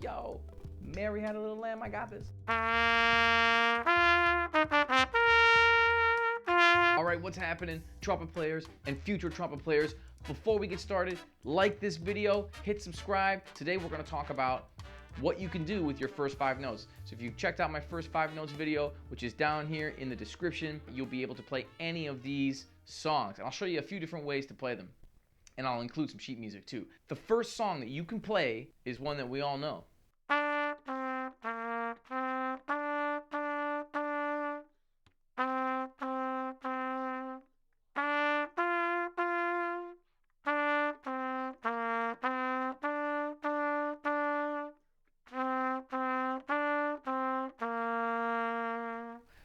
yo, Mary had a little lamb, I got this. All right, what's happening, trumpet players and future trumpet players? Before we get started, like this video, hit subscribe. Today we're gonna talk about what you can do with your first 5 notes. So if you checked out my first 5 notes video, which is down here in the description, you'll be able to play any of these songs. And I'll show you a few different ways to play them. And I'll include some sheet music too. The first song that you can play is one that we all know.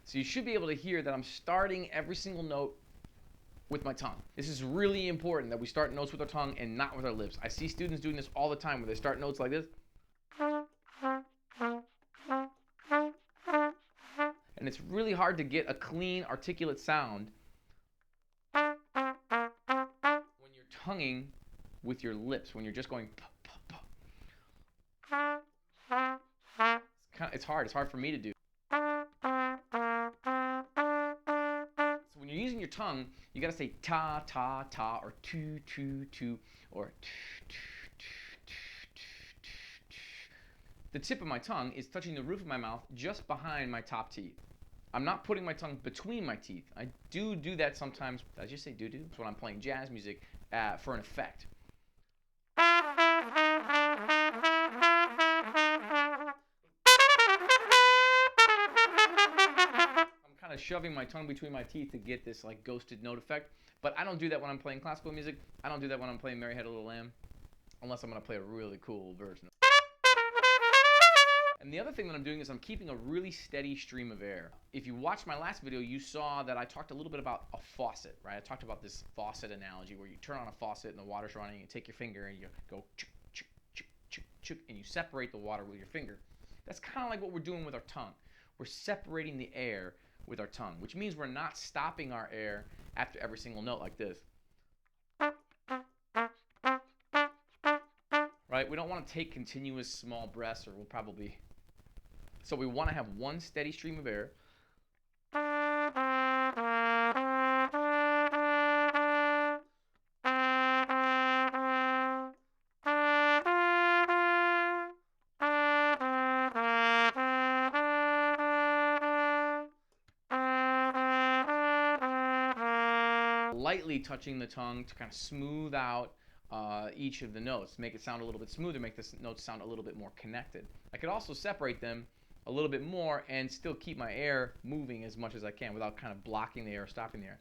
So you should be able to hear that I'm starting every single note with my tongue. This is really important that we start notes with our tongue and not with our lips. I see students doing this all the time where they start notes like this. And it's really hard to get a clean, articulate sound when you're tonguing with your lips, when you're just going It's hard. It's hard for me to do. So when you're using your tongue, you gotta say ta, ta, ta, or tu, tu, tu, or tu, tu, tu, tu, tu, tu, tu. The tip of my tongue is touching the roof of my mouth just behind my top teeth. I'm not putting my tongue between my teeth. I do that sometimes. Did I just say do-do? It's when I'm playing jazz music for an effect. Kind of shoving my tongue between my teeth to get this like ghosted note effect, but I don't do that when I'm playing classical music. I don't do that when I'm playing Mary Had a Little Lamb, unless I'm going to play a really cool version. And the other thing that I'm doing is I'm keeping a really steady stream of air. If you watched my last video, you saw that I talked a little bit about a faucet, right? I talked about this faucet analogy where you turn on a faucet and the water's running, and you take your finger and you go chuk, chuk, chuk, chuk, chuk, and you separate the water with your finger. That's kind of like what we're doing with our tongue. We're separating the air with our tongue, which means we're not stopping our air after every single note like this. Right? We don't want to take continuous small breaths, or we'll probably... So we want to have one steady stream of air. Lightly touching the tongue to kind of smooth out each of the notes, make it sound a little bit smoother, make the notes sound a little bit more connected. I could also separate them a little bit more and still keep my air moving as much as I can without kind of blocking the air or stopping the air.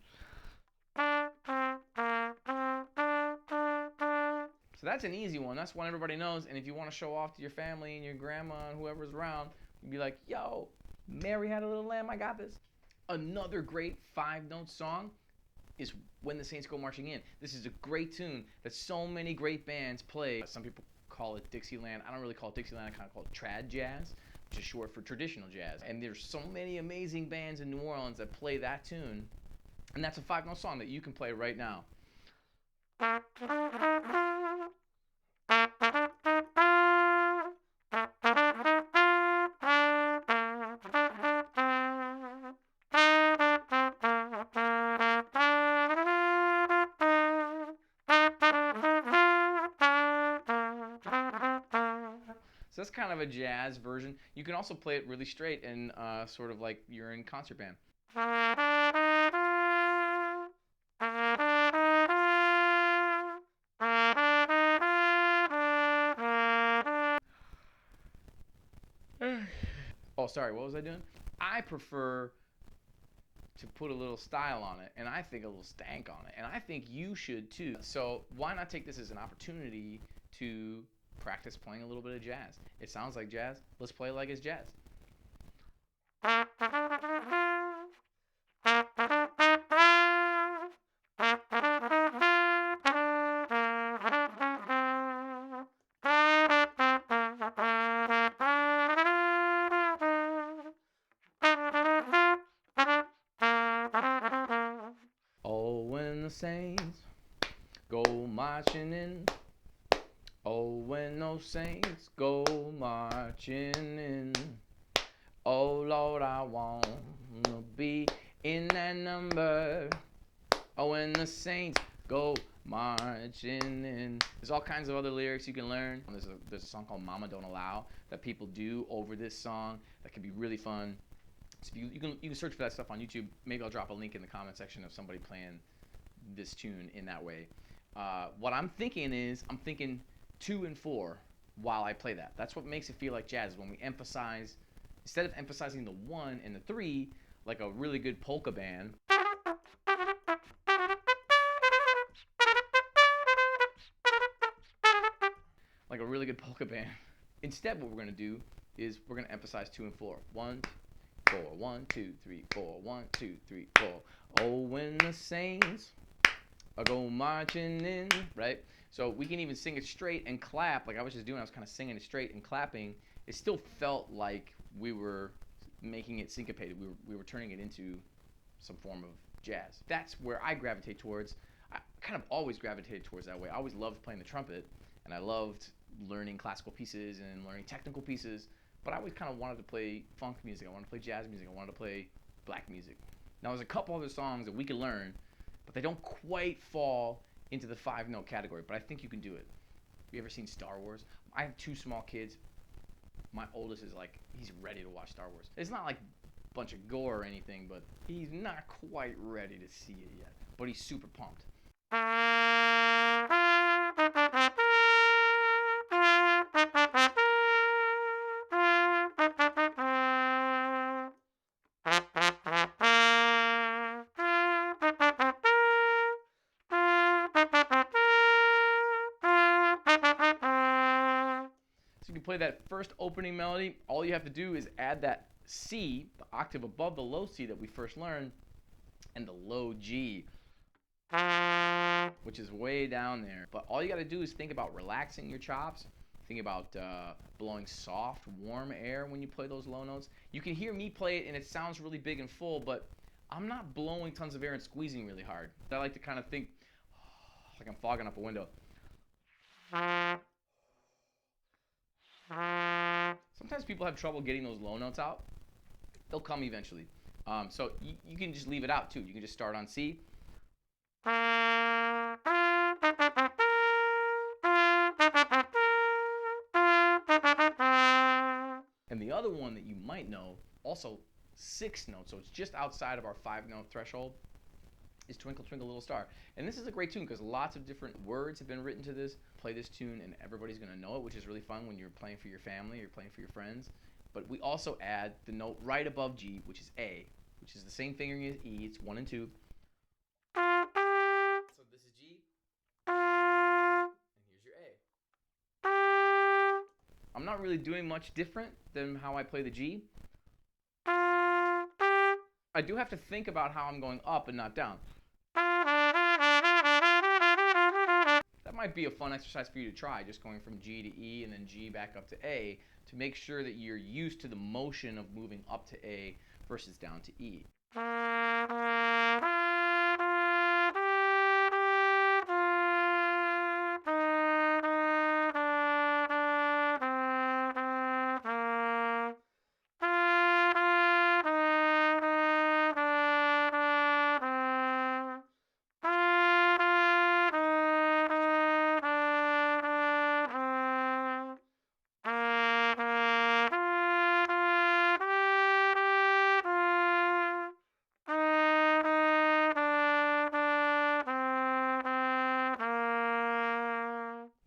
So that's an easy one. That's one everybody knows. And if you want to show off to your family and your grandma and whoever's around, you'd be like, yo, Mary Had a Little Lamb, I got this. Another great 5-note song is When the Saints Go Marching In. This is a great tune that so many great bands play. Some people call it Dixieland. I don't really call it Dixieland. I kind of call it trad jazz, which is short for traditional jazz. And there's so many amazing bands in New Orleans that play that tune. And that's a 5-note song that you can play right now. So that's kind of a jazz version. You can also play it really straight and sort of like you're in concert band. Oh, sorry, what was I doing? I prefer to put a little style on it, and I think a little stank on it, and I think you should too. So why not take this as an opportunity to practice playing a little bit of jazz? It sounds like jazz. Let's play like it's jazz. Oh, when the saints go marching in. Oh, when those saints go marching in. Oh Lord, I want to be in that number. Oh, when the saints go marching in. There's all kinds of other lyrics you can learn. There's a song called Mama Don't Allow that people do over this song that can be really fun. So you can search for that stuff on YouTube. Maybe I'll drop a link in the comment section of somebody playing this tune in that way. What I'm thinking is, I'm thinking 2 and 4 while I play that. That's what makes it feel like jazz. When we emphasize, instead of emphasizing the 1 and the 3, like a really good polka band. Like a really good polka band. Instead, what we're going to do is we're going to emphasize 2 and 4. 1, 4, 1, 2, 3, 4, 1, 2, 3, 4. Oh, when the saints go marching in, right? So we can even sing it straight and clap, like I was just doing. I was kind of singing it straight and clapping. It still felt like we were making it syncopated. We were turning it into some form of jazz. That's where I gravitate towards. I kind of always gravitated towards that way. I always loved playing the trumpet, and I loved learning classical pieces and learning technical pieces, but I always kind of wanted to play funk music. I wanted to play jazz music. I wanted to play black music. Now, there's a couple other songs that we can learn, but they don't quite fall into the 5-note category, but I think you can do it. Have you ever seen Star Wars? I have 2 small kids. My oldest is like, he's ready to watch Star Wars. It's not like a bunch of gore or anything, but he's not quite ready to see it yet, but he's super pumped. So you can play that first opening melody. All you have to do is add that C, the octave above the low C that we first learned, and the low G, which is way down there. But all you got to do is think about relaxing your chops. Think about blowing soft, warm air when you play those low notes. You can hear me play it and it sounds really big and full, but I'm not blowing tons of air and squeezing really hard. I like to kind of think like I'm fogging up a window. Sometimes people have trouble getting those low notes out. They'll come eventually. So you can just leave it out too. You can just start on C. And the other one that you might know, also 6 notes, so it's just outside of our 5-note threshold, is Twinkle, Twinkle, Little Star. And this is a great tune because lots of different words have been written to this. Play this tune and everybody's going to know it, which is really fun when you're playing for your family or playing for your friends. But we also add the note right above G, which is A, which is the same fingering as E. It's 1 and 2. So this is G, and here's your A. I'm not really doing much different than how I play the G. I do have to think about how I'm going up and not down. That might be a fun exercise for you to try, just going from G to E and then G back up to A, to make sure that you're used to the motion of moving up to A versus down to E.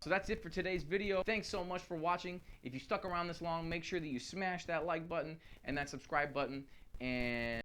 So that's it for today's video. Thanks so much for watching. If you stuck around this long, make sure that you smash that like button and that subscribe button. And